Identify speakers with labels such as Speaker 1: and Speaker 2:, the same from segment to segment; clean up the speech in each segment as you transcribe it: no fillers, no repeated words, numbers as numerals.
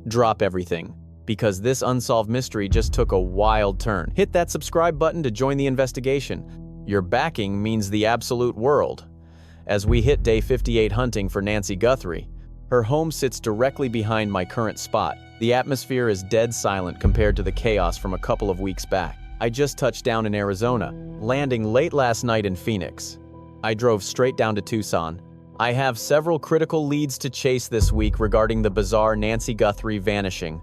Speaker 1: drop everything, because this unsolved mystery just took a wild turn. Hit that subscribe button to join the investigation. Your backing means the absolute world. As we hit day 58 hunting for Nancy Guthrie, her home sits directly behind my current spot. The atmosphere is dead silent compared to the chaos from a couple of weeks back. I just touched down in Arizona, landing late last night in Phoenix. I drove straight down to Tucson. I have several critical leads to chase this week regarding the bizarre Nancy Guthrie vanishing,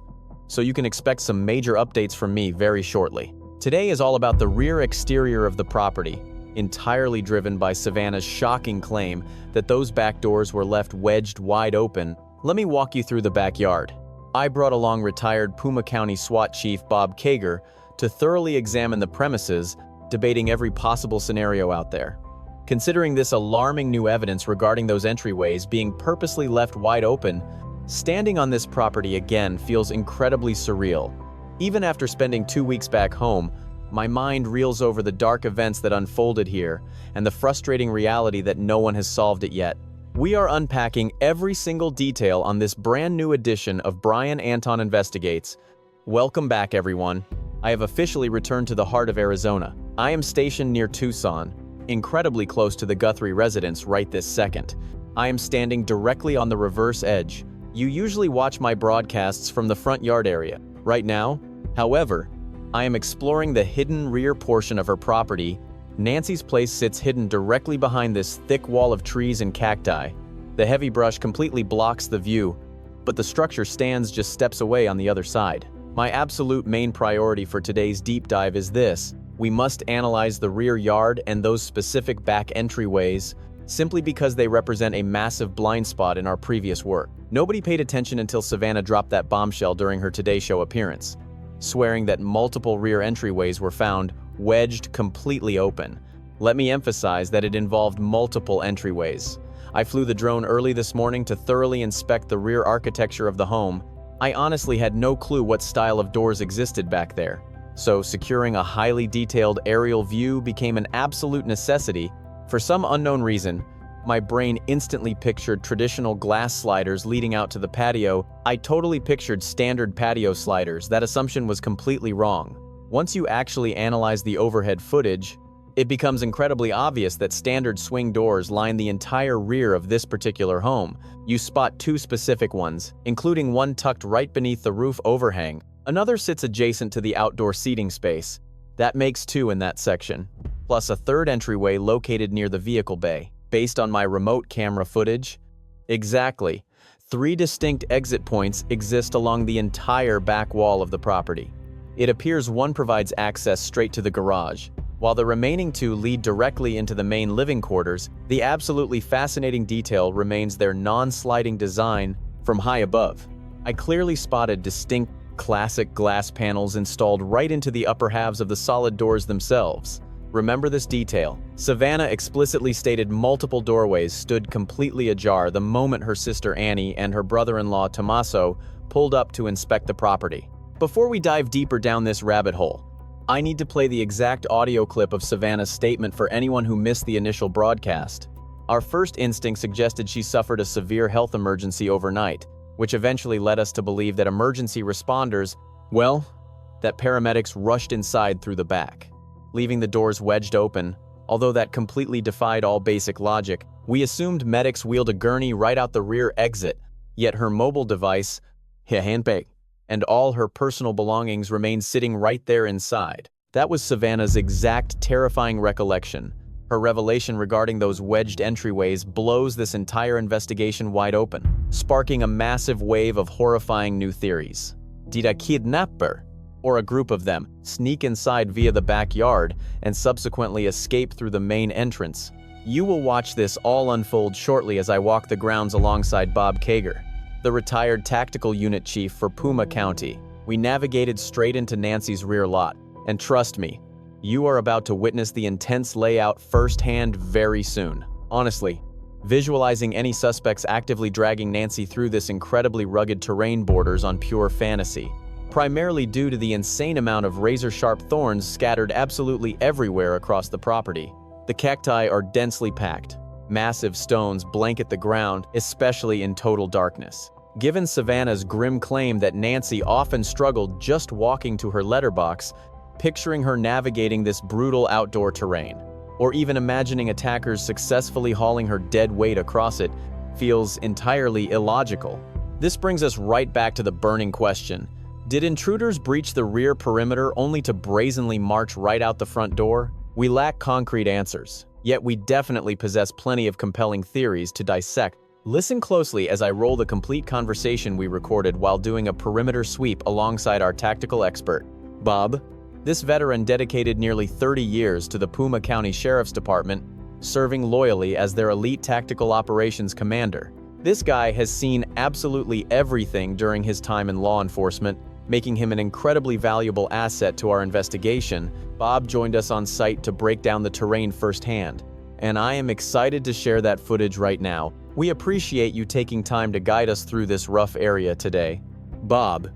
Speaker 1: so you can expect some major updates from me very shortly. Today is all about the rear exterior of the property, entirely driven by Savannah's shocking claim that those back doors were left wedged wide open. Let me walk you through the backyard. I brought along retired Puma County SWAT Chief Bob Kager to thoroughly examine the premises, debating every possible scenario out there. Considering this alarming new evidence regarding those entryways being purposely left wide open, standing on this property again feels incredibly surreal. Even after spending 2 weeks back home, my mind reels over the dark events that unfolded here and the frustrating reality that no one has solved it yet. We are unpacking every single detail on this brand new edition of Brian Entin Investigates. Welcome back, everyone. I have officially returned to the heart of Arizona. I am stationed near Tucson, incredibly close to the Guthrie residence right this second. I am standing directly on the reverse edge. You usually watch my broadcasts from the front yard area. Right now, however, I am exploring the hidden rear portion of her property. Nancy's place sits hidden directly behind this thick wall of trees and cacti. The heavy brush completely blocks the view, but the structure stands just steps away on the other side. My absolute main priority for today's deep dive is this: we must analyze the rear yard and those specific back entryways, simply because they represent a massive blind spot in our previous work. Nobody paid attention until Savannah dropped that bombshell during her Today Show appearance, swearing that multiple rear entryways were found wedged completely open. Let me emphasize that it involved multiple entryways. I flew the drone early this morning to thoroughly inspect the rear architecture of the home. I honestly had no clue what style of doors existed back there, so securing a highly detailed aerial view became an absolute necessity. For some unknown reason, my brain instantly pictured traditional glass sliders leading out to the patio. I totally pictured standard patio sliders. That assumption was completely wrong. Once you actually analyze the overhead footage, it becomes incredibly obvious that standard swing doors line the entire rear of this particular home. You spot two specific ones, including one tucked right beneath the roof overhang. Another sits adjacent to the outdoor seating space. That makes two in that section, plus a third entryway located near the vehicle bay. Based on my remote camera footage, exactly 3 distinct exit points exist along the entire back wall of the property. It appears one provides access straight to the garage, while the remaining 2 lead directly into the main living quarters. The absolutely fascinating detail remains their non-sliding design from high above. I clearly spotted distinct classic glass panels installed right into the upper halves of the solid doors themselves. Remember this detail. Savannah explicitly stated multiple doorways stood completely ajar the moment her sister Annie and her brother-in-law Tommaso pulled up to inspect the property. Before we dive deeper down this rabbit hole, I need to play the exact audio clip of Savannah's statement for anyone who missed the initial broadcast. Our first instinct suggested she suffered a severe health emergency overnight, which eventually led us to believe that emergency responders, that paramedics rushed inside through the back, leaving the doors wedged open. Although that completely defied all basic logic, we assumed medics wheeled a gurney right out the rear exit, yet her mobile device, and all her personal belongings remained sitting right there inside. That was Savannah's exact terrifying recollection. Her revelation regarding those wedged entryways blows this entire investigation wide open, sparking a massive wave of horrifying new theories. Did a kidnapper, or a group of them, sneak inside via the backyard and subsequently escape through the main entrance? You will watch this all unfold shortly as I walk the grounds alongside Bob Kager, the retired tactical unit chief for Puma County. We navigated straight into Nancy's rear lot, and trust me, you are about to witness the intense layout firsthand very soon. Honestly, visualizing any suspects actively dragging Nancy through this incredibly rugged terrain borders on pure fantasy, primarily due to the insane amount of razor-sharp thorns scattered absolutely everywhere across the property. The cacti are densely packed. Massive stones blanket the ground, especially in total darkness. Given Savannah's grim claim that Nancy often struggled just walking to her letterbox, picturing her navigating this brutal outdoor terrain, or even imagining attackers successfully hauling her dead weight across it, feels entirely illogical. This brings us right back to the burning question: did intruders breach the rear perimeter only to brazenly march right out the front door? We lack concrete answers, yet we definitely possess plenty of compelling theories to dissect. Listen closely as I roll the complete conversation we recorded while doing a perimeter sweep alongside our tactical expert, Bob. This veteran dedicated nearly 30 years to the Puma County Sheriff's Department, serving loyally as their elite tactical operations commander. This guy has seen absolutely everything during his time in law enforcement, making him an incredibly valuable asset to our investigation. Bob joined us on site to break down the terrain firsthand, and I am excited to share that footage right now. We appreciate you taking time to guide us through this rough area today. Bob,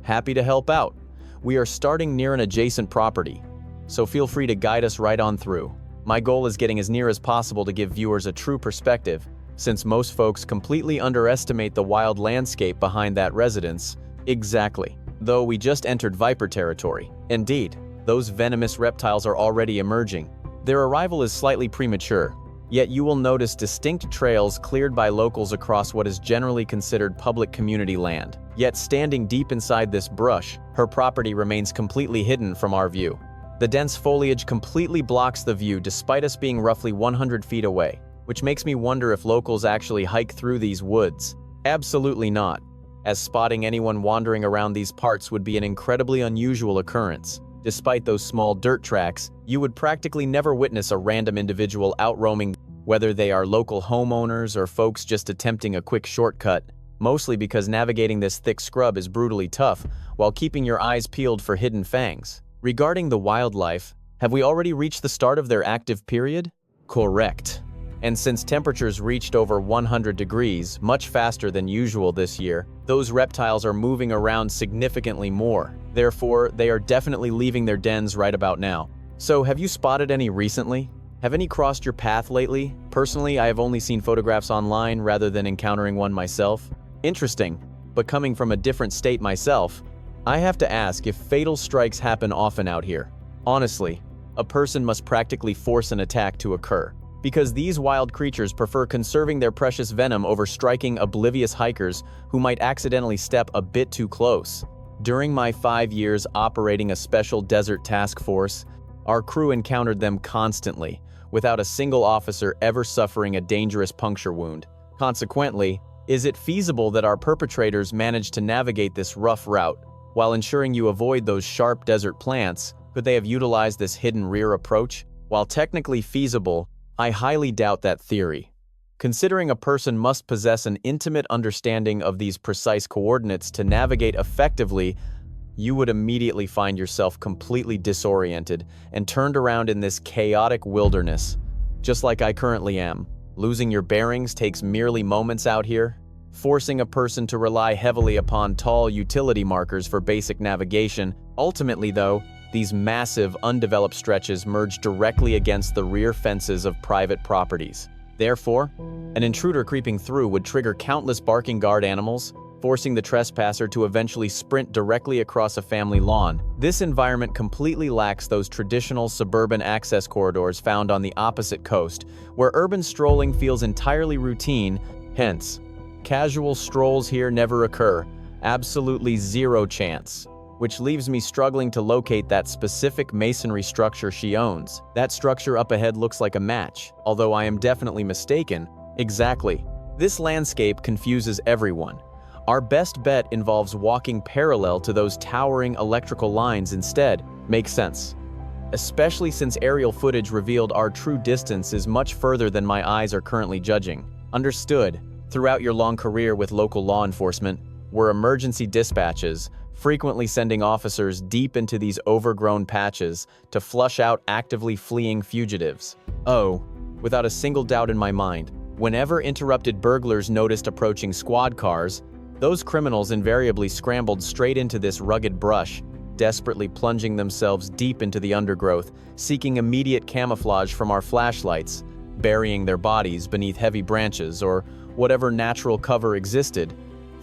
Speaker 1: happy to help out. We are starting near an adjacent property, so feel free to guide us right on through. My goal is getting as near as possible to give viewers a true perspective, since most folks completely underestimate the wild landscape behind that residence. Exactly. Though we just entered viper territory. Indeed, those venomous reptiles are already emerging. Their arrival is slightly premature, yet you will notice distinct trails cleared by locals across what is generally considered public community land. Yet standing deep inside this brush, her property remains completely hidden from our view. The dense foliage completely blocks the view despite us being roughly 100 feet away, which makes me wonder if locals actually hike through these woods. Absolutely not, as spotting anyone wandering around these parts would be an incredibly unusual occurrence. Despite those small dirt tracks, you would practically never witness a random individual out roaming, whether they are local homeowners or folks just attempting a quick shortcut, mostly because navigating this thick scrub is brutally tough while keeping your eyes peeled for hidden fangs. Regarding the wildlife, have we already reached the start of their active period? Correct. And since temperatures reached over 100 degrees, much faster than usual this year, those reptiles are moving around significantly more. Therefore, they are definitely leaving their dens right about now. So, have you spotted any recently? Have any crossed your path lately? Personally, I have only seen photographs online rather than encountering one myself. Interesting, but coming from a different state myself, I have to ask if fatal strikes happen often out here. Honestly, a person must practically force an attack to occur, because these wild creatures prefer conserving their precious venom over striking oblivious hikers who might accidentally step a bit too close. During my 5 years operating a special desert task force, our crew encountered them constantly, without a single officer ever suffering a dangerous puncture wound. Consequently, is it feasible that our perpetrators managed to navigate this rough route while ensuring you avoid those sharp desert plants? Could they have utilized this hidden rear approach? While technically feasible, I highly doubt that theory. Considering a person must possess an intimate understanding of these precise coordinates to navigate effectively, you would immediately find yourself completely disoriented and turned around in this chaotic wilderness, just like I currently am. Losing your bearings takes merely moments out here, forcing a person to rely heavily upon tall utility markers for basic navigation. Ultimately, though, these massive, undeveloped stretches merge directly against the rear fences of private properties. Therefore, an intruder creeping through would trigger countless barking guard animals, forcing the trespasser to eventually sprint directly across a family lawn. This environment completely lacks those traditional suburban access corridors found on the opposite coast, where urban strolling feels entirely routine. Hence, casual strolls here never occur. Absolutely zero chance. Which leaves me struggling to locate that specific masonry structure she owns. That structure up ahead looks like a match, although I am definitely mistaken. Exactly. This landscape confuses everyone. Our best bet involves walking parallel to those towering electrical lines instead. Makes sense. Especially since aerial footage revealed our true distance is much further than my eyes are currently judging. Understood. Throughout your long career with local law enforcement, were emergency dispatches, frequently sending officers deep into these overgrown patches to flush out actively fleeing fugitives. Oh, without a single doubt in my mind, whenever interrupted burglars noticed approaching squad cars, those criminals invariably scrambled straight into this rugged brush, desperately plunging themselves deep into the undergrowth, seeking immediate camouflage from our flashlights, burying their bodies beneath heavy branches or whatever natural cover existed.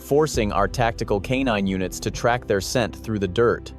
Speaker 1: forcing our tactical canine units to track their scent through the dirt.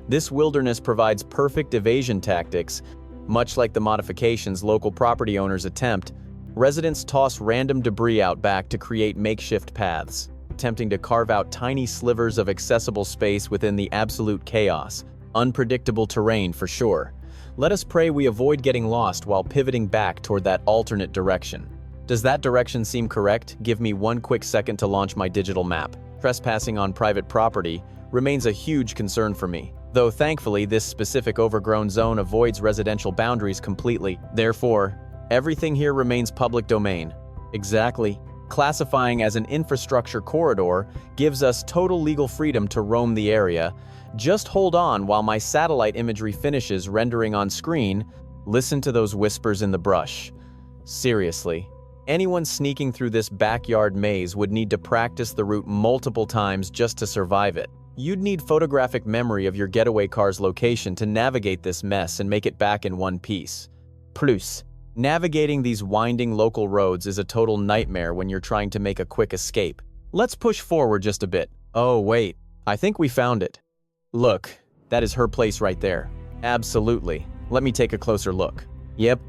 Speaker 1: This wilderness provides perfect evasion tactics. Much like the modifications local property owners attempt, residents toss random debris out back to create makeshift paths, attempting to carve out tiny slivers of accessible space within the absolute chaos. Unpredictable terrain for sure. Let us pray we avoid getting lost while pivoting back toward that alternate direction. Does that direction seem correct? Give me one quick second to launch my digital map. Trespassing on private property remains a huge concern for me, though thankfully this specific overgrown zone avoids residential boundaries completely. Therefore, everything here remains public domain. Exactly. Classifying as an infrastructure corridor gives us total legal freedom to roam the area. Just hold on while my satellite imagery finishes rendering on screen. Listen to those whispers in the brush. Seriously. Anyone sneaking through this backyard maze would need to practice the route multiple times just to survive it. You'd need photographic memory of your getaway car's location to navigate this mess and make it back in one piece. Plus, navigating these winding local roads is a total nightmare when you're trying to make a quick escape. Let's push forward just a bit. Oh wait, I think we found it. Look, that is her place right there. Absolutely. Let me take a closer look. Yep,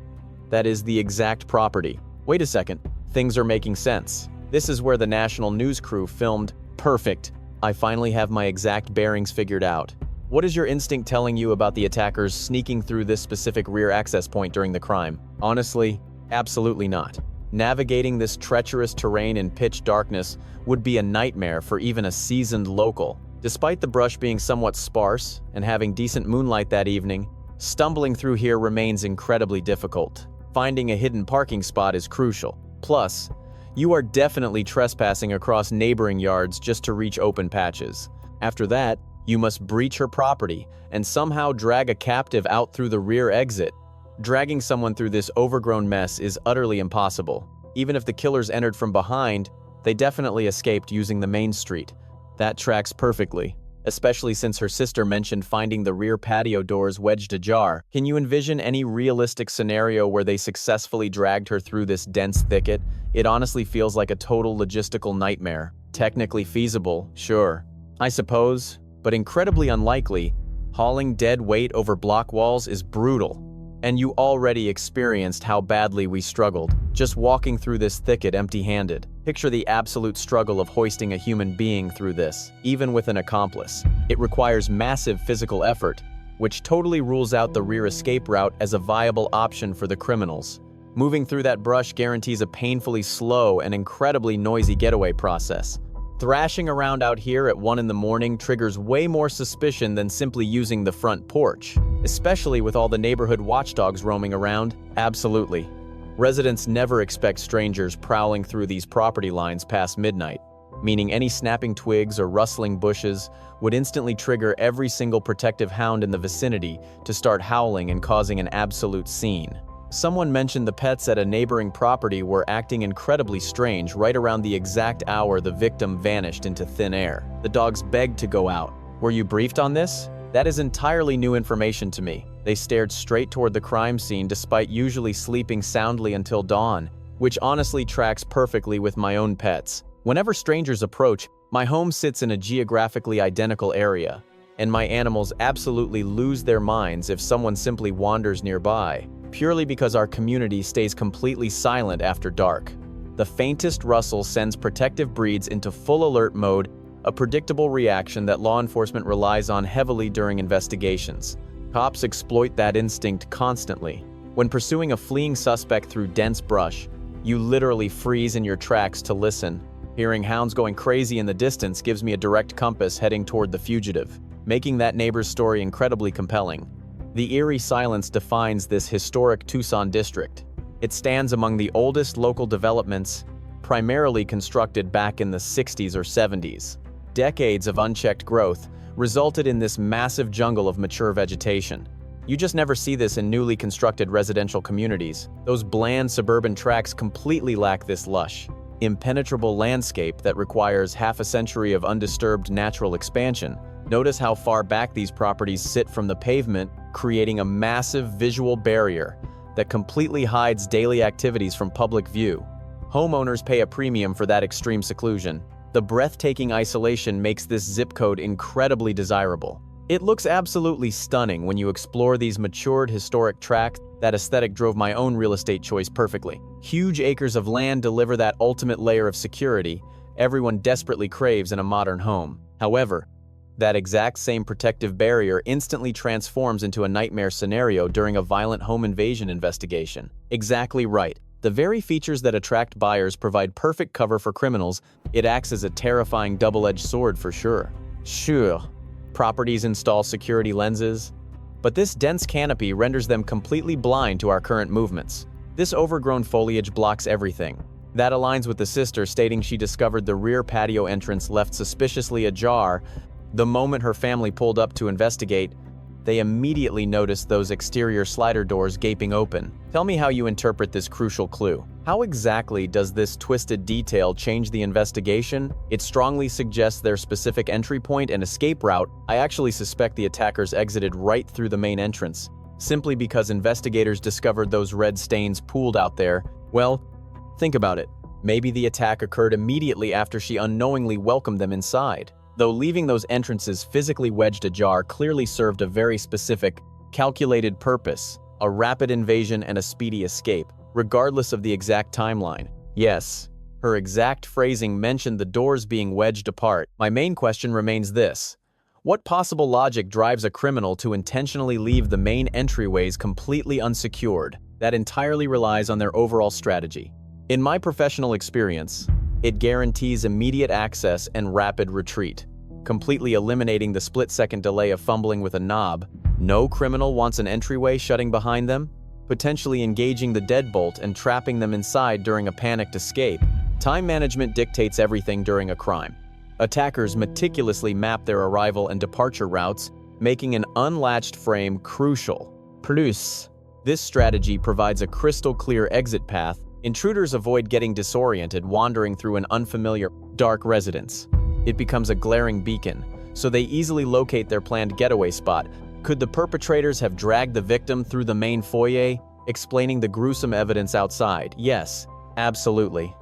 Speaker 1: that is the exact property. Wait a second, things are making sense. This is where the national news crew filmed. Perfect. I finally have my exact bearings figured out. What is your instinct telling you about the attackers sneaking through this specific rear access point during the crime? Honestly, absolutely not. Navigating this treacherous terrain in pitch darkness would be a nightmare for even a seasoned local. Despite the brush being somewhat sparse and having decent moonlight that evening, stumbling through here remains incredibly difficult. Finding a hidden parking spot is crucial. Plus, you are definitely trespassing across neighboring yards just to reach open patches. After that, you must breach her property and somehow drag a captive out through the rear exit. Dragging someone through this overgrown mess is utterly impossible. Even if the killers entered from behind, they definitely escaped using the main street. That tracks perfectly, especially since her sister mentioned finding the rear patio doors wedged ajar. Can you envision any realistic scenario where they successfully dragged her through this dense thicket? It honestly feels like a total logistical nightmare. Technically feasible, sure, I suppose, but incredibly unlikely. Hauling dead weight over block walls is brutal. And you already experienced how badly we struggled, just walking through this thicket empty-handed. Picture the absolute struggle of hoisting a human being through this, even with an accomplice. It requires massive physical effort, which totally rules out the rear escape route as a viable option for the criminals. Moving through that brush guarantees a painfully slow and incredibly noisy getaway process. Thrashing around out here at 1 in the morning triggers way more suspicion than simply using the front porch, especially with all the neighborhood watchdogs roaming around. Absolutely. Residents never expect strangers prowling through these property lines past midnight, meaning any snapping twigs or rustling bushes would instantly trigger every single protective hound in the vicinity to start howling and causing an absolute scene. Someone mentioned the pets at a neighboring property were acting incredibly strange right around the exact hour the victim vanished into thin air. The dogs begged to go out. Were you briefed on this? That is entirely new information to me. They stared straight toward the crime scene despite usually sleeping soundly until dawn, which honestly tracks perfectly with my own pets. Whenever strangers approach, my home sits in a geographically identical area, and my animals absolutely lose their minds if someone simply wanders nearby, purely because our community stays completely silent after dark. The faintest rustle sends protective breeds into full alert mode, a predictable reaction that law enforcement relies on heavily during investigations. Cops exploit that instinct constantly. When pursuing a fleeing suspect through dense brush, you literally freeze in your tracks to listen. Hearing hounds going crazy in the distance gives me a direct compass heading toward the fugitive, making that neighbor's story incredibly compelling. The eerie silence defines this historic Tucson district. It stands among the oldest local developments, primarily constructed back in the 60s or 70s. Decades of unchecked growth resulted in this massive jungle of mature vegetation. You just never see this in newly constructed residential communities. Those bland suburban tracts completely lack this lush, impenetrable landscape that requires half a century of undisturbed natural expansion. Notice how far back these properties sit from the pavement, creating a massive visual barrier that completely hides daily activities from public view. Homeowners pay a premium for that extreme seclusion. The breathtaking isolation makes this zip code incredibly desirable. It looks absolutely stunning when you explore these matured historic tracts. That aesthetic drove my own real estate choice perfectly. Huge acres of land deliver that ultimate layer of security everyone desperately craves in a modern home. However, that exact same protective barrier instantly transforms into a nightmare scenario during a violent home invasion investigation. Exactly right. The very features that attract buyers provide perfect cover for criminals. It acts as a terrifying double-edged sword for sure. Sure, properties install security lenses, but this dense canopy renders them completely blind to our current movements. This overgrown foliage blocks everything. That aligns with the sister stating she discovered the rear patio entrance left suspiciously ajar. The moment her family pulled up to investigate, they immediately noticed those exterior slider doors gaping open. Tell me how you interpret this crucial clue. How exactly does this twisted detail change the investigation? It strongly suggests their specific entry point and escape route. I actually suspect the attackers exited right through the main entrance, simply because investigators discovered those red stains pooled out there. Well, think about it. Maybe the attack occurred immediately after she unknowingly welcomed them inside. Though leaving those entrances physically wedged ajar clearly served a very specific, calculated purpose, a rapid invasion and a speedy escape, regardless of the exact timeline. Yes, her exact phrasing mentioned the doors being wedged apart. My main question remains this: what possible logic drives a criminal to intentionally leave the main entryways completely unsecured? That entirely relies on their overall strategy. In my professional experience, it guarantees immediate access and rapid retreat, completely eliminating the split-second delay of fumbling with a knob. No criminal wants an entryway shutting behind them, potentially engaging the deadbolt and trapping them inside during a panicked escape. Time management dictates everything during a crime. Attackers meticulously map their arrival and departure routes, making an unlatched frame crucial. Plus, this strategy provides a crystal-clear exit path. Intruders avoid getting disoriented wandering through an unfamiliar, dark residence. It becomes a glaring beacon, so they easily locate their planned getaway spot. Could the perpetrators have dragged the victim through the main foyer, explaining the gruesome evidence outside? Yes, absolutely.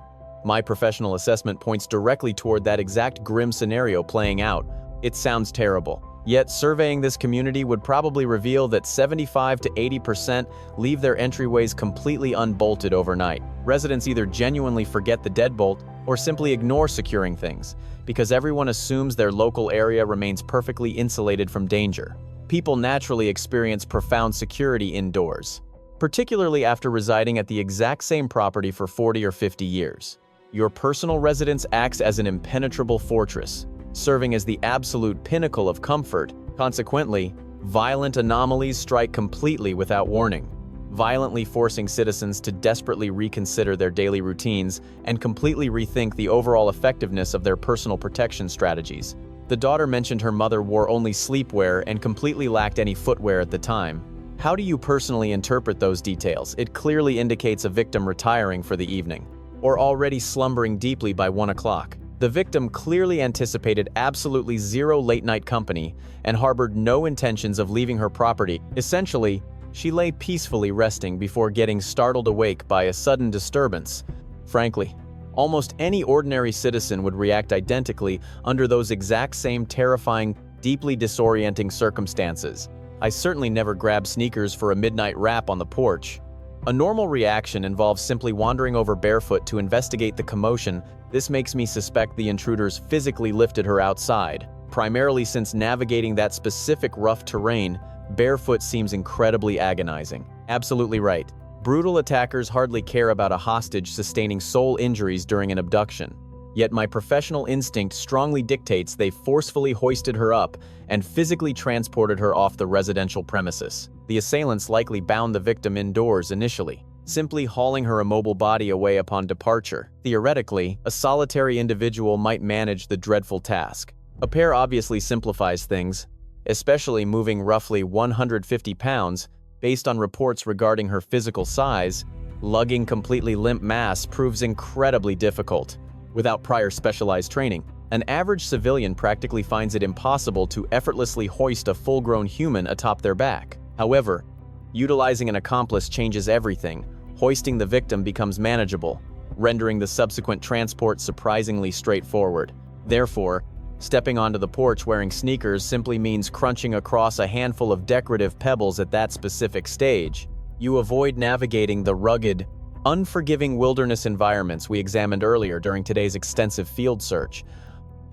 Speaker 1: My professional assessment points directly toward that exact grim scenario playing out. It sounds terrible. Yet surveying this community would probably reveal that 75 to 80% leave their entryways completely unbolted overnight. Residents either genuinely forget the deadbolt or simply ignore securing things, because everyone assumes their local area remains perfectly insulated from danger. People naturally experience profound security indoors, particularly after residing at the exact same property for 40 or 50 years. Your personal residence acts as an impenetrable fortress, serving as the absolute pinnacle of comfort. Consequently, violent anomalies strike completely without warning, violently forcing citizens to desperately reconsider their daily routines and completely rethink the overall effectiveness of their personal protection strategies. The daughter mentioned her mother wore only sleepwear and completely lacked any footwear at the time. How do you personally interpret those details? It clearly indicates a victim retiring for the evening, or already slumbering deeply by 1 o'clock. The victim clearly anticipated absolutely zero late-night company and harbored no intentions of leaving her property. Essentially, she lay peacefully resting before getting startled awake by a sudden disturbance. Frankly, almost any ordinary citizen would react identically under those exact same terrifying, deeply disorienting circumstances. I certainly never grabbed sneakers for a midnight wrap on the porch. A normal reaction involves simply wandering over barefoot to investigate the commotion. This makes me suspect the intruders physically lifted her outside, primarily since navigating that specific rough terrain barefoot seems incredibly agonizing. Absolutely right. Brutal attackers hardly care about a hostage sustaining sole injuries during an abduction. Yet my professional instinct strongly dictates they forcefully hoisted her up and physically transported her off the residential premises. The assailants likely bound the victim indoors initially, simply hauling her immobile body away upon departure. Theoretically, a solitary individual might manage the dreadful task. A pair obviously simplifies things, especially moving roughly 150 pounds. Based on reports regarding her physical size, lugging completely limp mass proves incredibly difficult. Without prior specialized training, an average civilian practically finds it impossible to effortlessly hoist a full-grown human atop their back. However, utilizing an accomplice changes everything. Hoisting the victim becomes manageable, rendering the subsequent transport surprisingly straightforward. Therefore, stepping onto the porch wearing sneakers simply means crunching across a handful of decorative pebbles at that specific stage. You avoid navigating the rugged, unforgiving wilderness environments we examined earlier during today's extensive field search.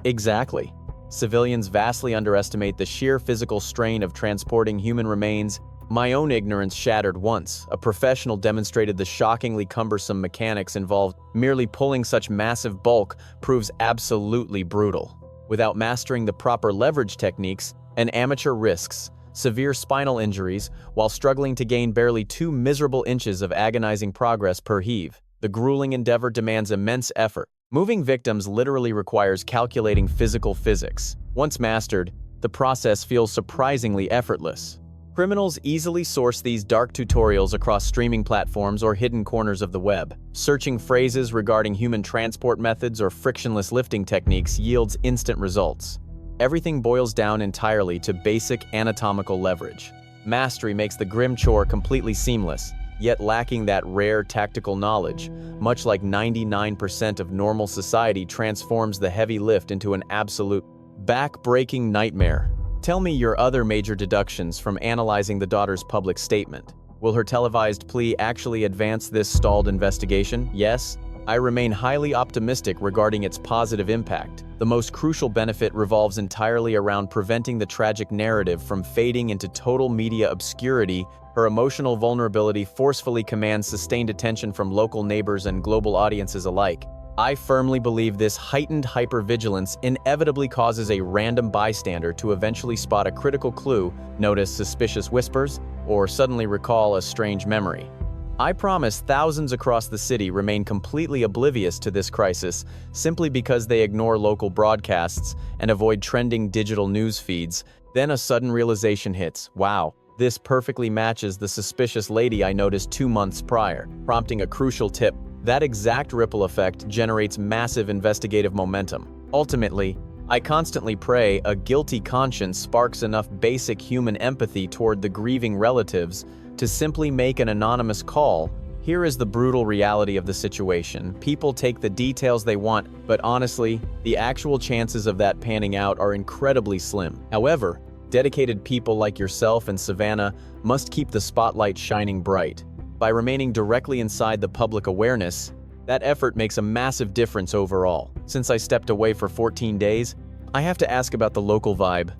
Speaker 1: Exactly. Civilians vastly underestimate the sheer physical strain of transporting human remains. My own ignorance shattered once. A professional demonstrated the shockingly cumbersome mechanics involved. Merely pulling such massive bulk proves absolutely brutal. Without mastering the proper leverage techniques, an amateur risks severe spinal injuries while struggling to gain barely 2 miserable inches of agonizing progress per heave. The grueling endeavor demands immense effort. Moving victims literally requires calculating physical physics. Once mastered, the process feels surprisingly effortless. Criminals easily source these dark tutorials across streaming platforms or hidden corners of the web. Searching phrases regarding human transport methods or frictionless lifting techniques yields instant results. Everything boils down entirely to basic anatomical leverage. Mastery makes the grim chore completely seamless, yet lacking that rare tactical knowledge, much like 99% of normal society, transforms the heavy lift into an absolute back-breaking nightmare. Tell me your other major deductions from analyzing the daughter's public statement. Will her televised plea actually advance this stalled investigation? Yes. I remain highly optimistic regarding its positive impact. The most crucial benefit revolves entirely around preventing the tragic narrative from fading into total media obscurity. Her emotional vulnerability forcefully commands sustained attention from local neighbors and global audiences alike. I firmly believe this heightened hypervigilance inevitably causes a random bystander to eventually spot a critical clue, notice suspicious whispers, or suddenly recall a strange memory. I promise thousands across the city remain completely oblivious to this crisis simply because they ignore local broadcasts and avoid trending digital news feeds. Then a sudden realization hits. Wow, this perfectly matches the suspicious lady I noticed 2 months prior, prompting a crucial tip. That exact ripple effect generates massive investigative momentum. Ultimately, I constantly pray a guilty conscience sparks enough basic human empathy toward the grieving relatives to simply make an anonymous call. Here is the brutal reality of the situation. People take the details they want, but honestly, the actual chances of that panning out are incredibly slim. However, dedicated people like yourself and Savannah must keep the spotlight shining bright. By remaining directly inside the public awareness, that effort makes a massive difference overall. Since I stepped away for 14 days, I have to ask about the local vibe.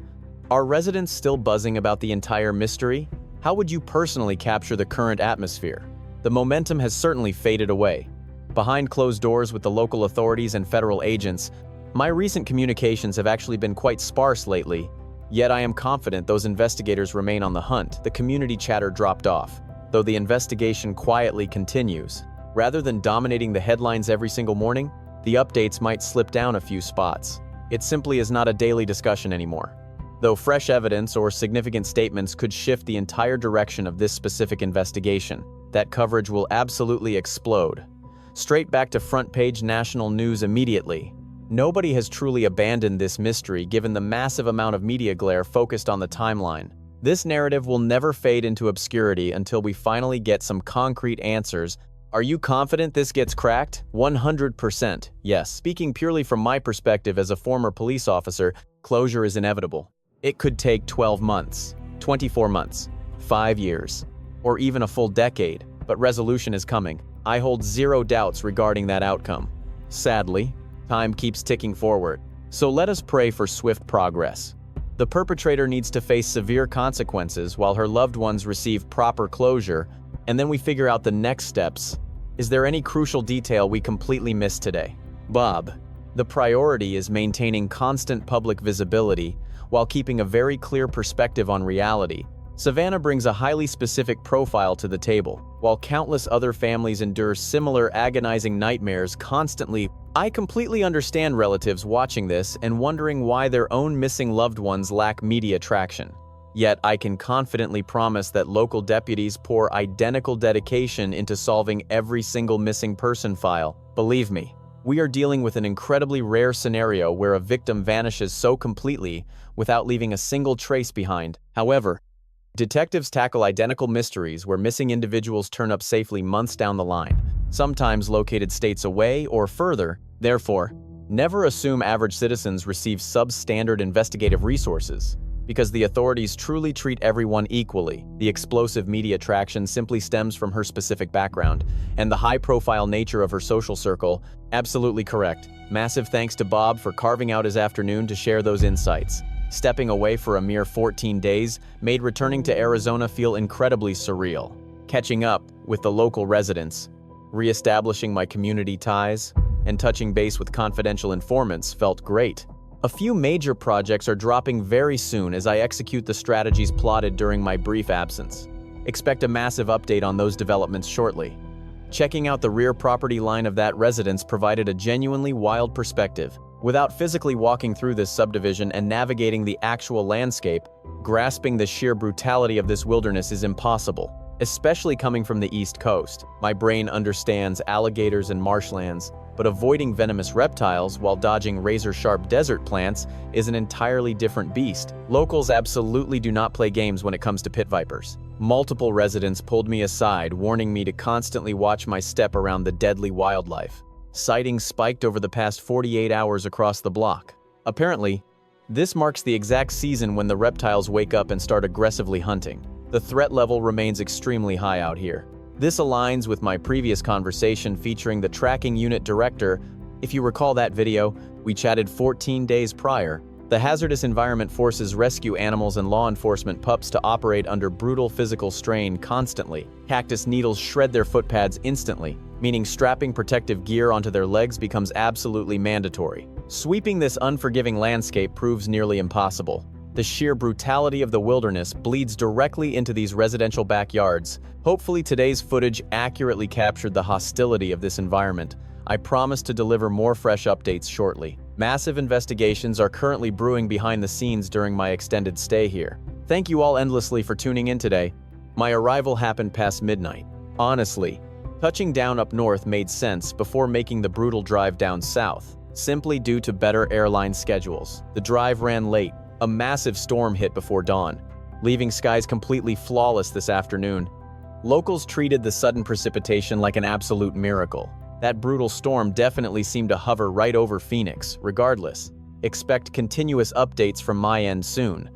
Speaker 1: Are residents still buzzing about the entire mystery? How would you personally capture the current atmosphere? The momentum has certainly faded away. Behind closed doors with the local authorities and federal agents, my recent communications have actually been quite sparse lately, yet I am confident those investigators remain on the hunt. The community chatter dropped off, though the investigation quietly continues. Rather than dominating the headlines every single morning, the updates might slip down a few spots. It simply is not a daily discussion anymore. Though fresh evidence or significant statements could shift the entire direction of this specific investigation, that coverage will absolutely explode. Straight back to front-page national news immediately. Nobody has truly abandoned this mystery given the massive amount of media glare focused on the timeline. This narrative will never fade into obscurity until we finally get some concrete answers. Are you confident this gets cracked? 100%, yes. Speaking purely from my perspective as a former police officer, closure is inevitable. It could take 12 months, 24 months, 5 years, or even a full decade, but resolution is coming. I hold zero doubts regarding that outcome. Sadly, time keeps ticking forward, so let us pray for swift progress. The perpetrator needs to face severe consequences while her loved ones receive proper closure, and then we figure out the next steps. Is there any crucial detail we completely missed today? Bob, the priority is maintaining constant public visibility while keeping a very clear perspective on reality. Savannah brings a highly specific profile to the table, while countless other families endure similar agonizing nightmares constantly. I completely understand relatives watching this and wondering why their own missing loved ones lack media traction. Yet I can confidently promise that local deputies pour identical dedication into solving every single missing person file. Believe me, we are dealing with an incredibly rare scenario where a victim vanishes so completely without leaving a single trace behind. However, detectives tackle identical mysteries where missing individuals turn up safely months down the line, sometimes located states away or further. Therefore, Never assume average citizens receive substandard investigative resources, because the authorities truly treat everyone equally. The explosive media traction simply stems from her specific background, and the high-profile nature of her social circle. Absolutely correct. Massive thanks to Bob for carving out his afternoon to share those insights. Stepping away for a mere 14 days made returning to Arizona feel incredibly surreal. Catching up with the local residents, re-establishing my community ties, and touching base with confidential informants felt great. A few major projects are dropping very soon as I execute the strategies plotted during my brief absence. Expect a massive update on those developments shortly. Checking out the rear property line of that residence provided a genuinely wild perspective. Without physically walking through this subdivision and navigating the actual landscape, grasping the sheer brutality of this wilderness is impossible, especially coming from the East Coast. My brain understands alligators and marshlands, but avoiding venomous reptiles while dodging razor-sharp desert plants is an entirely different beast. Locals absolutely do not play games when it comes to pit vipers. Multiple residents pulled me aside, warning me to constantly watch my step around the deadly wildlife. Sightings spiked over the past 48 hours across the block. Apparently, this marks the exact season when the reptiles wake up and start aggressively hunting. The threat level remains extremely high out here. This aligns with my previous conversation featuring the tracking unit director. If you recall that video, we chatted 14 days prior. The hazardous environment forces rescue animals and law enforcement pups to operate under brutal physical strain constantly. Cactus needles shred their footpads instantly, meaning strapping protective gear onto their legs becomes absolutely mandatory. Sweeping this unforgiving landscape proves nearly impossible. The sheer brutality of the wilderness bleeds directly into these residential backyards. Hopefully today's footage accurately captured the hostility of this environment. I promise to deliver more fresh updates shortly. Massive investigations are currently brewing behind the scenes during my extended stay here. Thank you all endlessly for tuning in today. My arrival happened past midnight. Honestly, touching down up north made sense before making the brutal drive down south, simply due to better airline schedules. The drive ran late. A massive storm hit before dawn, leaving skies completely flawless this afternoon. Locals treated the sudden precipitation like an absolute miracle. That brutal storm definitely seemed to hover right over Phoenix. Regardless, expect continuous updates from my end soon.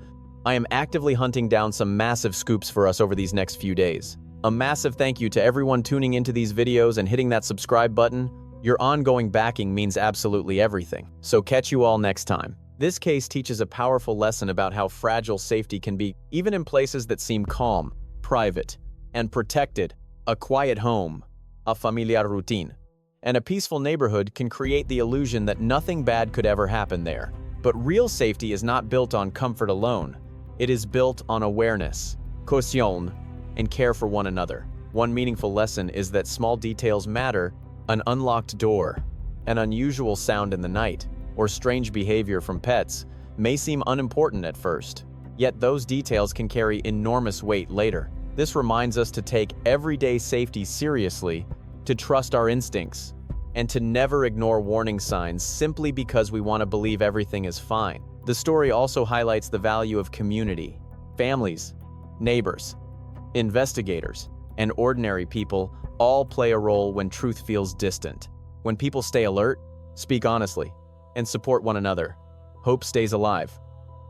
Speaker 1: I am actively hunting down some massive scoops for us over these next few days. A massive thank you to everyone tuning into these videos and hitting that subscribe button. Your ongoing backing means absolutely everything. So catch you all next time. This case teaches a powerful lesson about how fragile safety can be, even in places that seem calm, private, and protected. A quiet home, a familiar routine, and a peaceful neighborhood can create the illusion that nothing bad could ever happen there. But real safety is not built on comfort alone. It is built on awareness, caution, and care for one another. One meaningful lesson is that small details matter. An unlocked door, an unusual sound in the night, or strange behavior from pets may seem unimportant at first, yet those details can carry enormous weight later. This reminds us to take everyday safety seriously, to trust our instincts, and to never ignore warning signs simply because we want to believe everything is fine. The story also highlights the value of community. Families, neighbors, investigators, and ordinary people all play a role when truth feels distant. When people stay alert, speak honestly, and support one another, hope stays alive.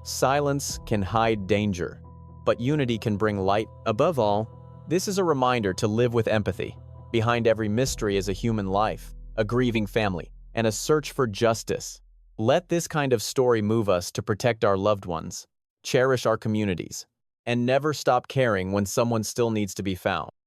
Speaker 1: Silence can hide danger, but unity can bring light. Above all, this is a reminder to live with empathy. Behind every mystery is a human life, a grieving family, and a search for justice. Let this kind of story move us to protect our loved ones, cherish our communities, and never stop caring when someone still needs to be found.